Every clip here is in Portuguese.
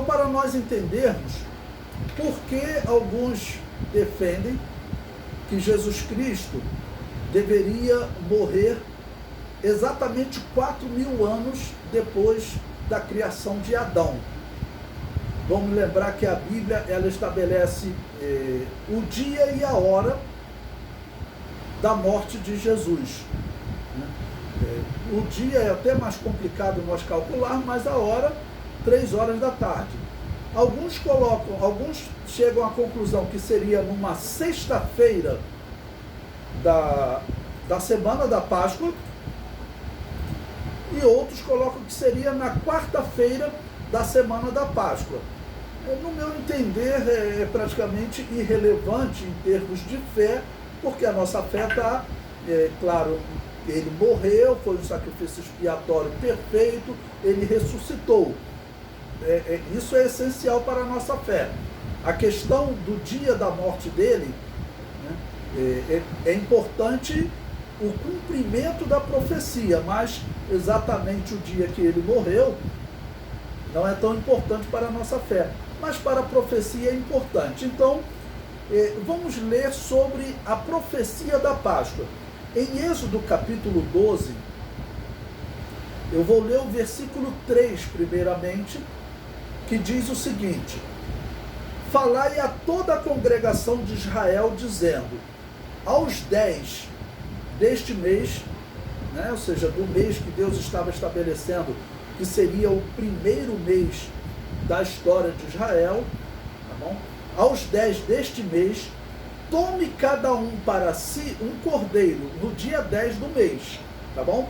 Então, para nós entendermos por que alguns defendem que Jesus Cristo deveria morrer exatamente 4.000 anos depois da criação de Adão. Vamos lembrar que a Bíblia ela estabelece o dia e a hora da morte de Jesus. O dia é até mais complicado nós calcular, mas a hora, 3 horas da tarde. Alguns chegam à conclusão que seria numa sexta-feira da semana da Páscoa, e outros colocam que seria na quarta-feira da semana da Páscoa. No meu entender, é praticamente irrelevante em termos de fé, porque a nossa fé está, claro, ele morreu, foi um sacrifício expiatório perfeito, ele ressuscitou. Isso é essencial para a nossa fé. A questão do dia da morte dele, né, é importante o cumprimento da profecia, mas exatamente o dia que ele morreu não é tão importante para a nossa fé, mas para a profecia é importante. Então, vamos ler sobre a profecia da Páscoa. Em Êxodo capítulo 12, eu vou ler o versículo 3 primeiramente, que diz o seguinte: falai a toda a congregação de Israel, dizendo, aos 10 deste mês, né, ou seja, do mês que Deus estava estabelecendo, que seria o primeiro mês da história de Israel, tá bom? Aos 10 deste mês, tome cada um para si um cordeiro no dia 10 do mês, tá bom?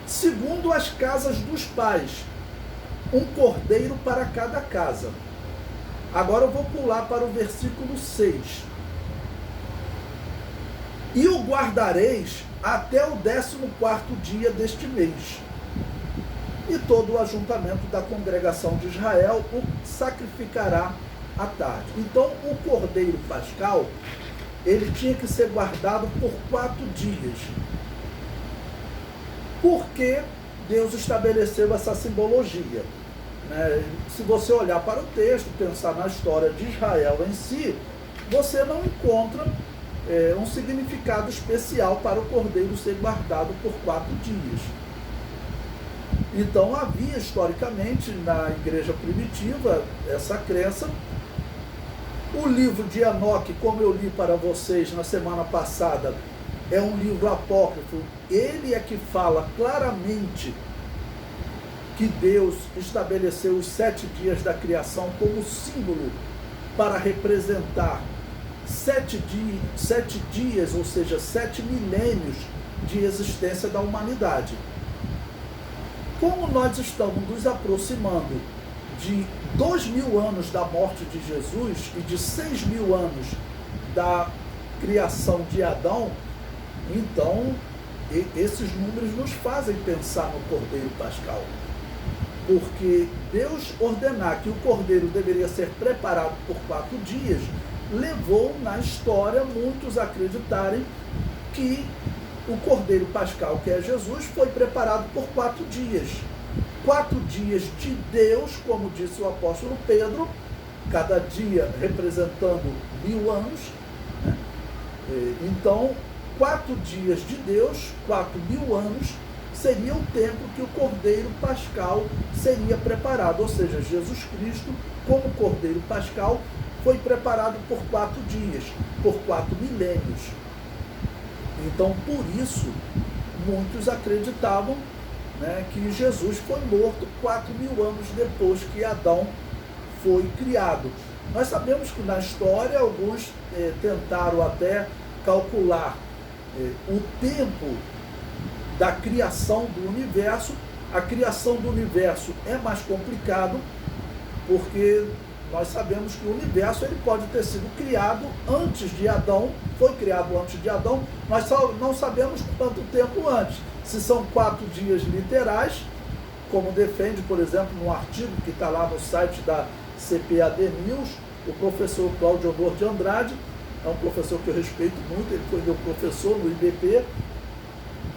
Segundo as casas dos pais, um cordeiro para cada casa. Agora eu vou pular para o versículo 6. E o guardareis até o 14º dia deste mês. E todo o ajuntamento da congregação de Israel o sacrificará à tarde. Então, o cordeiro pascal, ele tinha que ser guardado por 4 dias. Por que Deus estabeleceu essa simbologia? Se você olhar para o texto, pensar na história de Israel em si, você não encontra um significado especial para o cordeiro ser guardado por 4 dias. Então havia historicamente na igreja primitiva essa crença. O livro de Enoque, como eu li para vocês na semana passada, é um livro apócrifo. Ele é que fala claramente que Deus estabeleceu os 7 dias da criação como símbolo para representar 7 dias, ou seja, 7 milênios de existência da humanidade. Como nós estamos nos aproximando de 2.000 anos da morte de Jesus e de 6.000 anos da criação de Adão, então esses números nos fazem pensar no Cordeiro Pascal. Porque Deus ordenar que o Cordeiro deveria ser preparado por 4 dias, levou na história muitos a acreditarem que o Cordeiro Pascal, que é Jesus, foi preparado por 4 dias. 4 dias de Deus, como disse o apóstolo Pedro, cada dia representando 1000 anos, né? Então, 4 dias de Deus, 4.000 anos, seria o tempo que o Cordeiro Pascal seria preparado, ou seja, Jesus Cristo, como Cordeiro Pascal, foi preparado por 4 dias, por 4 milênios. Então, por isso, muitos acreditavam, né, que Jesus foi morto 4.000 anos depois que Adão foi criado. Nós sabemos que na história alguns tentaram até calcular o tempo da criação do universo. A criação do universo é mais complicado, porque nós sabemos que o universo ele pode ter sido criado antes de Adão, foi criado antes de Adão, nós só não sabemos quanto tempo antes. Se são 4 dias literais, como defende, por exemplo, num artigo que está lá no site da CPAD News, o professor Cláudio Honor de Andrade, é um professor que eu respeito muito, ele foi meu professor no IBP,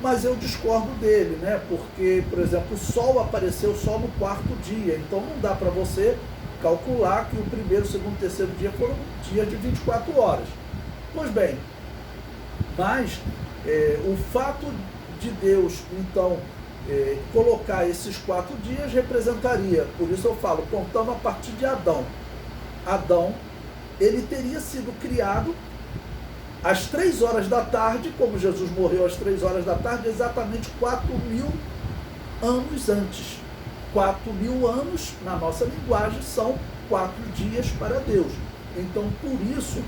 mas eu discordo dele, né? Porque, por exemplo, o Sol apareceu só no 4º dia, então não dá para você calcular que o primeiro, segundo e terceiro dia foram dias de 24 horas. Pois bem, mas o fato de Deus, então, colocar esses 4 dias representaria, por isso eu falo, contando a partir de Adão. Adão, ele teria sido criado às 3 horas da tarde, como Jesus morreu às 3 horas da tarde, exatamente 4.000 anos antes. 4.000 anos, na nossa linguagem, são 4 dias para Deus. Então, por isso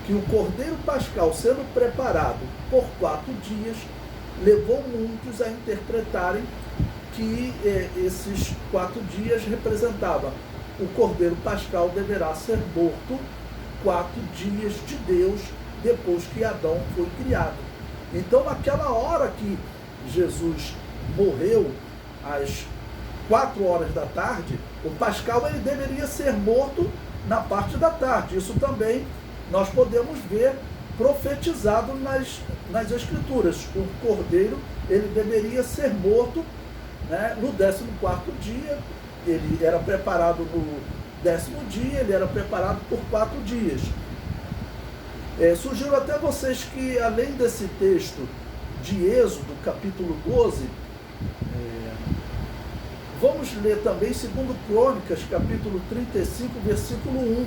que o Cordeiro Pascal, sendo preparado por 4 dias, levou muitos a interpretarem que esses 4 dias representavam o Cordeiro Pascal deverá ser morto 4 dias de Deus depois que Adão foi criado. Então, naquela hora que Jesus morreu, às 4 horas da tarde, o Pascal ele deveria ser morto na parte da tarde. Isso também nós podemos ver profetizado nas Escrituras. O Cordeiro ele deveria ser morto, né, no 14º dia. Ele era preparado no 10º dia, ele era preparado por 4 dias. Sugiro até vocês que, além desse texto de Êxodo, capítulo 12, vamos ler também 2 Crônicas, capítulo 35, versículo 1.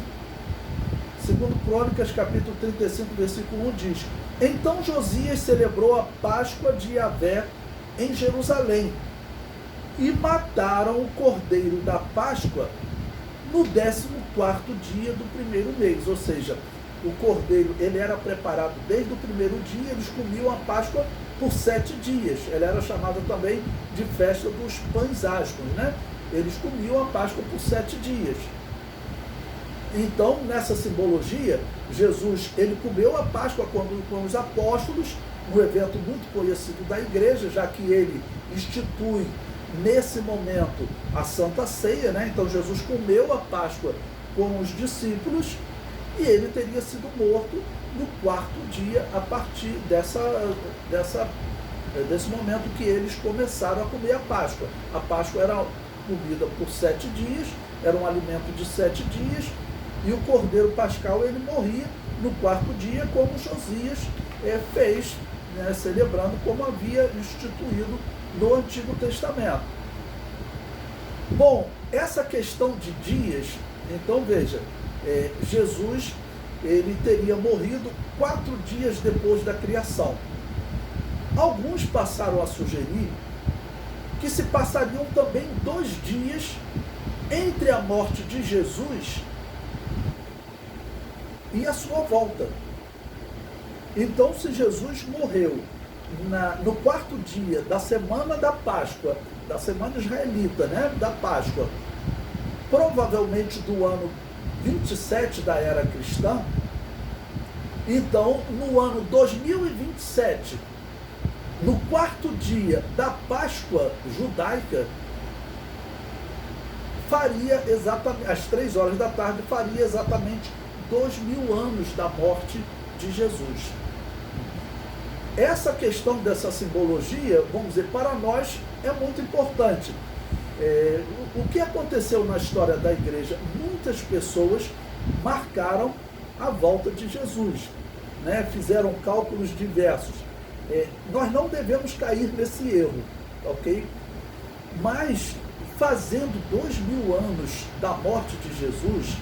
2 Crônicas, capítulo 35, versículo 1 diz: Então Josias celebrou a Páscoa de Yahvé em Jerusalém, e mataram o cordeiro da Páscoa no 14º dia do primeiro mês. Ou seja, o cordeiro ele era preparado desde o primeiro dia, eles comiam a Páscoa por 7 dias. Ela era chamada também de festa dos pães asmos, né? Eles comiam a Páscoa por 7 dias. Então, nessa simbologia, Jesus ele comeu a Páscoa com os apóstolos, um evento muito conhecido da igreja, já que ele institui nesse momento a Santa Ceia, né? Então Jesus comeu a Páscoa com os discípulos e ele teria sido morto no 4º dia a partir desse momento que eles começaram a comer a Páscoa. A Páscoa era comida por 7 dias, era um alimento de 7 dias, e o Cordeiro Pascal ele morria no 4º dia, como Josias fez, né, celebrando como havia instituído no Antigo Testamento. Bom, essa questão de dias, então veja, Jesus ele teria morrido 4 dias depois da criação. Alguns passaram a sugerir que se passariam também 2 dias entre a morte de Jesus e a sua volta. Então, se Jesus morreu no 4º dia da semana da Páscoa, da semana israelita, né, da Páscoa, provavelmente do ano 27 da era cristã, então no ano 2027, no 4º dia da Páscoa judaica, faria exatamente, às 3 horas da tarde, faria exatamente 2000 anos da morte de Jesus. Essa questão dessa simbologia, vamos dizer, para nós é muito importante. O que aconteceu na história da igreja? Muitas pessoas marcaram a volta de Jesus, né? Fizeram cálculos diversos. Nós não devemos cair nesse erro, ok? Mas, fazendo 2000 anos da morte de Jesus,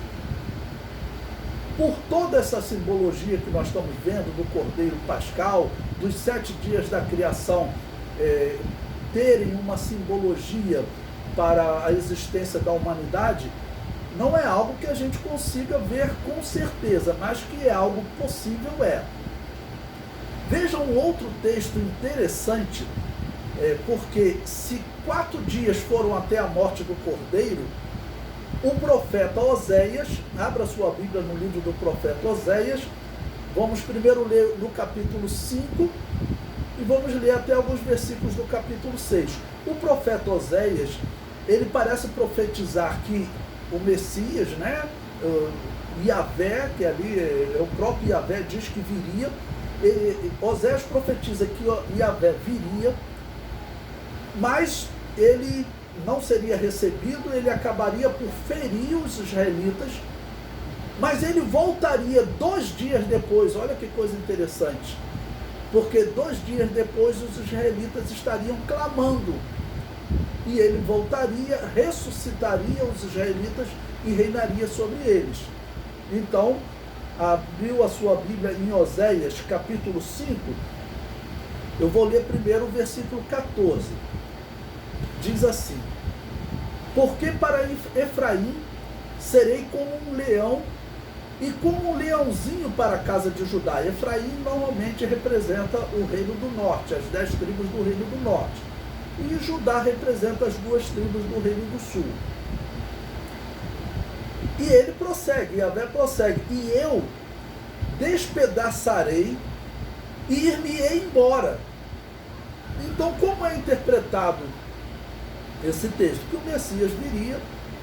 por toda essa simbologia que nós estamos vendo do Cordeiro Pascal, dos 7 dias da criação terem uma simbologia para a existência da humanidade, não é algo que a gente consiga ver com certeza, mas que é algo possível. Vejam um outro texto interessante, porque se 4 dias foram até a morte do Cordeiro, o profeta Oséias, abra sua Bíblia no livro do profeta Oséias, vamos primeiro ler no capítulo 5 e vamos ler até alguns versículos do capítulo 6. O profeta Oséias, ele parece profetizar que o Messias, né, Yahvé, que ali o próprio Yahvé diz que viria, Oséias profetiza que Yahvé viria, mas ele não seria recebido, ele acabaria por ferir os israelitas, mas ele voltaria 2 dias depois. Olha que coisa interessante, porque 2 dias depois os israelitas estariam clamando, e ele voltaria, ressuscitaria os israelitas e reinaria sobre eles. Então, abriu a sua Bíblia em Oséias, capítulo 5, eu vou ler primeiro o versículo 14. Diz assim: porque para Efraim serei como um leão, e como um leãozinho para a casa de Judá. Efraim normalmente representa o reino do norte, as 10 tribos do reino do norte. E Judá representa as 2 tribos do reino do sul. E ele prossegue, Yahvé prossegue: e eu despedaçarei e ir-me-ei embora. Então, como é interpretado esse texto? Que o Messias viria,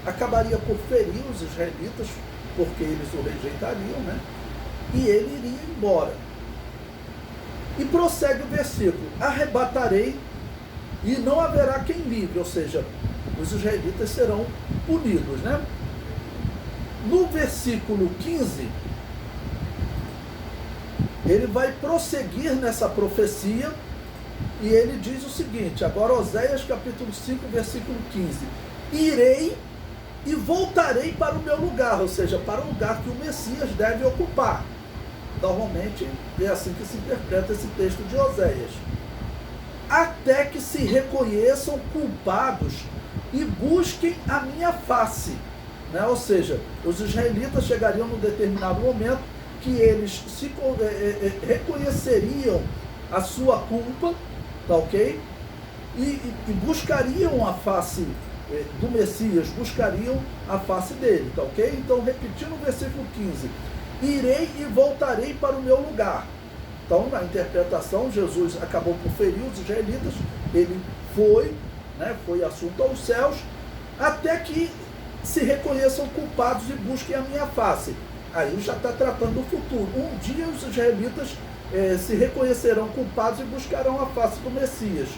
acabaria por ferir os israelitas, porque eles o rejeitariam, né? E ele iria embora. E prossegue o versículo: arrebatarei e não haverá quem livre, ou seja, os israelitas serão punidos, né? No versículo 15, ele vai prosseguir nessa profecia, e ele diz o seguinte, agora Oséias capítulo 5, versículo 15: irei e voltarei para o meu lugar, ou seja, para o lugar que o Messias deve ocupar. Normalmente é assim que se interpreta esse texto de Oséias. Até que se reconheçam culpados e busquem a minha face. Né? Ou seja, os israelitas chegariam num determinado momento que eles reconheceriam a sua culpa, tá ok? E buscariam a face do Messias, buscariam a face dele, tá ok? Então, repetindo o versículo 15: irei e voltarei para o meu lugar. Então, na interpretação, Jesus acabou por ferir os israelitas, ele foi, né, foi assunto aos céus, até que se reconheçam culpados e busquem a minha face. Aí já está tratando do futuro. Um dia os israelitas se reconhecerão culpados e buscarão a face do Messias.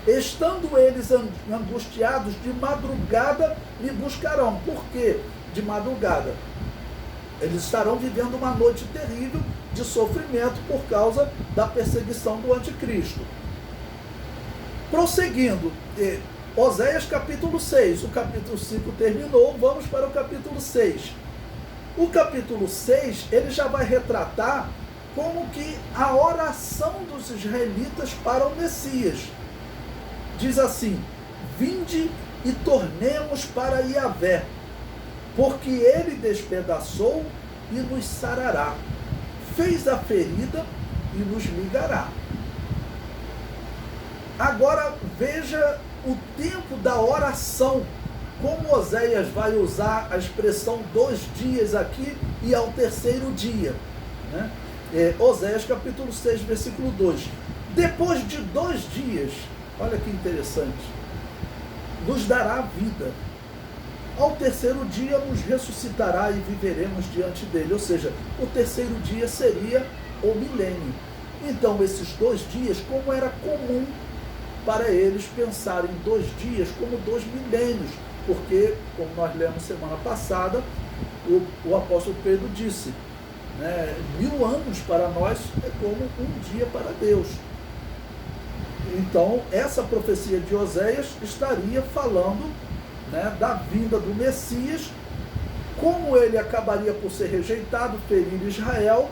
Estando eles angustiados, de madrugada me buscarão. Por quê? De madrugada. Eles estarão vivendo uma noite terrível de sofrimento por causa da perseguição do anticristo. Prosseguindo, Oséias capítulo 6, o capítulo 5 terminou, vamos para o capítulo 6. O capítulo 6, ele já vai retratar como que a oração dos israelitas para o Messias. Diz assim: vinde e tornemos para Yahvé, porque ele despedaçou e nos sarará, fez a ferida e nos ligará. Agora veja o tempo da oração, como Oséias vai usar a expressão 2 dias aqui e ao 3º dia, né? Oséias capítulo 6, versículo 2: depois de 2 dias, olha que interessante, nos dará vida, ao 3º dia nos ressuscitará e viveremos diante dele. Ou seja, o 3º dia seria o milênio. Então, esses 2 dias, como era comum para eles pensarem 2 dias como 2 milênios, porque, como nós lemos semana passada, o apóstolo Pedro disse, né, 1000 anos para nós é como um dia para Deus. Então, essa profecia de Oséias estaria falando, né, da vinda do Messias, como ele acabaria por ser rejeitado, ferir Israel,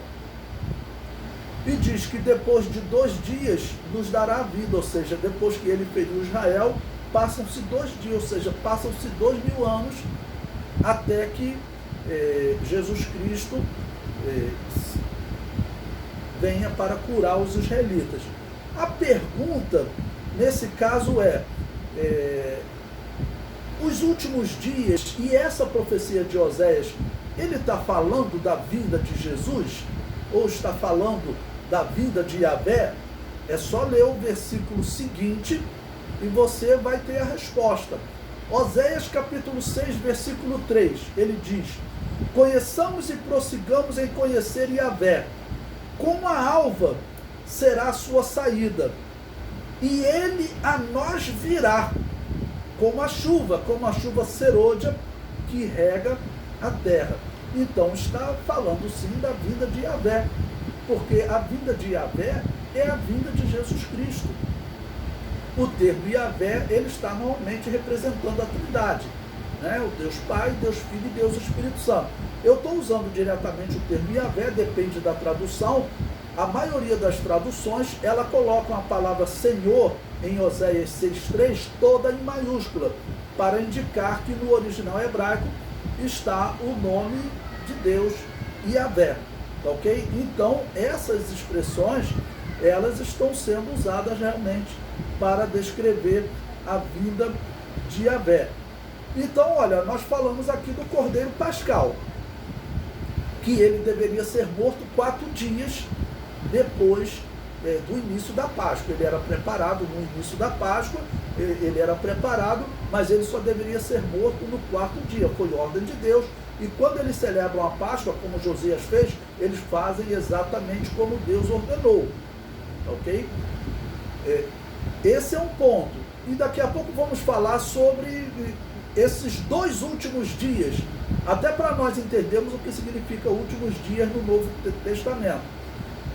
e diz que depois de 2 dias nos dará a vida, ou seja, depois que ele feriu Israel, passam-se 2 dias, ou seja, passam-se 2000 anos, até que Jesus Cristo venha para curar os israelitas. A pergunta, nesse caso, os últimos dias, e essa profecia de Oséias, ele está falando da vinda de Jesus? Ou está falando da vinda de Yahvé? É só ler o versículo seguinte e você vai ter a resposta. Oséias capítulo 6, versículo 3, ele diz: conheçamos e prossigamos em conhecer Yahvé, como a alva será a sua saída, e ele a nós virá, como a chuva serôdia que rega a terra. Então está falando sim da vinda de Yahvé, porque a vinda de Yahvé é a vinda de Jesus Cristo. O termo Yahvé, ele está normalmente representando a Trindade, né? O Deus Pai, Deus Filho e Deus Espírito Santo. Eu estou usando diretamente o termo Yahvé, depende da tradução. A maioria das traduções, ela coloca a palavra Senhor em Oséias 6,3 toda em maiúscula, para indicar que no original hebraico está o nome de Deus, Yahvé, ok? Então, essas expressões, elas estão sendo usadas realmente para descrever a vinda de Yahvé. Então, olha, nós falamos aqui do Cordeiro Pascal, que ele deveria ser morto 4 dias depois do início da Páscoa. Ele era preparado no início da Páscoa, ele era preparado, mas ele só deveria ser morto no 4º dia, foi ordem de Deus. E quando eles celebram a Páscoa, como Josias fez, eles fazem exatamente como Deus ordenou, ok? Esse é um ponto. E daqui a pouco vamos falar sobre esses 2 últimos dias, até para nós entendermos o que significa últimos dias no Novo Testamento.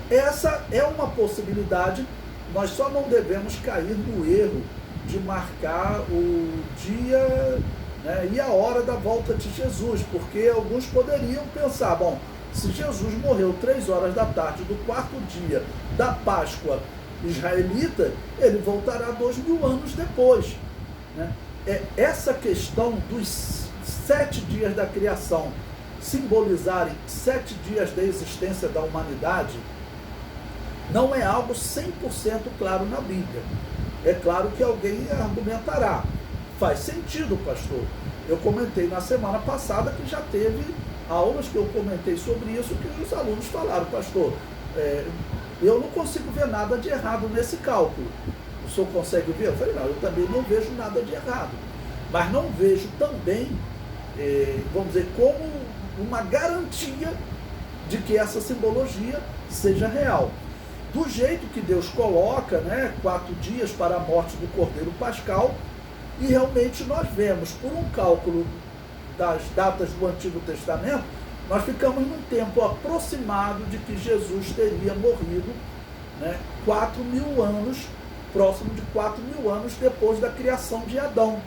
Essa é uma possibilidade, nós só não devemos cair no erro de marcar o dia, né, e a hora da volta de Jesus, porque alguns poderiam pensar, bom, se Jesus morreu 3 horas da tarde do 4º dia da Páscoa israelita, ele voltará 2000 anos depois, né? Essa questão dos 7 dias da criação simbolizarem 7 dias da existência da humanidade não é algo 100% claro na Bíblia. É claro que alguém argumentará, faz sentido, pastor. Eu comentei na semana passada que já teve aulas que eu comentei sobre isso, que os alunos falaram, pastor, eu não consigo ver nada de errado nesse cálculo. O senhor consegue ver? Eu falei, não, eu também não vejo nada de errado. Mas não vejo também, vamos dizer, como uma garantia de que essa simbologia seja real. Do jeito que Deus coloca, né, 4 dias para a morte do Cordeiro Pascal, e realmente nós vemos, por um cálculo das datas do Antigo Testamento, nós ficamos num tempo aproximado de que Jesus teria morrido, né, 4.000 anos, próximo de 4.000 anos depois da criação de Adão.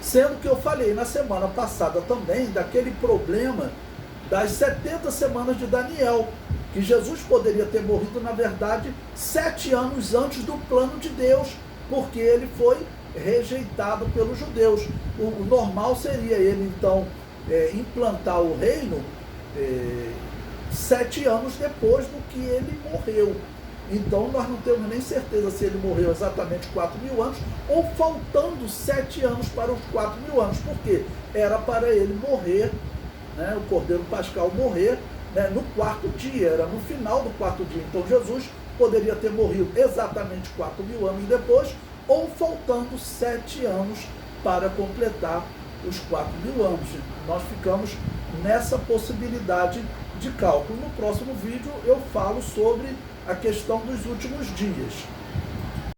Sendo que eu falei na semana passada também daquele problema das 70 semanas de Daniel, que Jesus poderia ter morrido, na verdade, 7 anos antes do plano de Deus, porque ele foi rejeitado pelos judeus. O normal seria ele, então, implantar o reino 7 anos depois do que ele morreu. Então, nós não temos nem certeza se ele morreu exatamente 4.000 anos ou faltando 7 anos para os 4.000 anos. Por quê? Era para ele morrer, né, o Cordeiro Pascal morrer, né, no 4º dia, era no final do 4º dia. Então, Jesus poderia ter morrido exatamente 4.000 anos depois ou faltando 7 anos para completar os 4.000 anos. Nós ficamos nessa possibilidade de cálculo. No próximo vídeo eu falo sobre a questão dos últimos dias.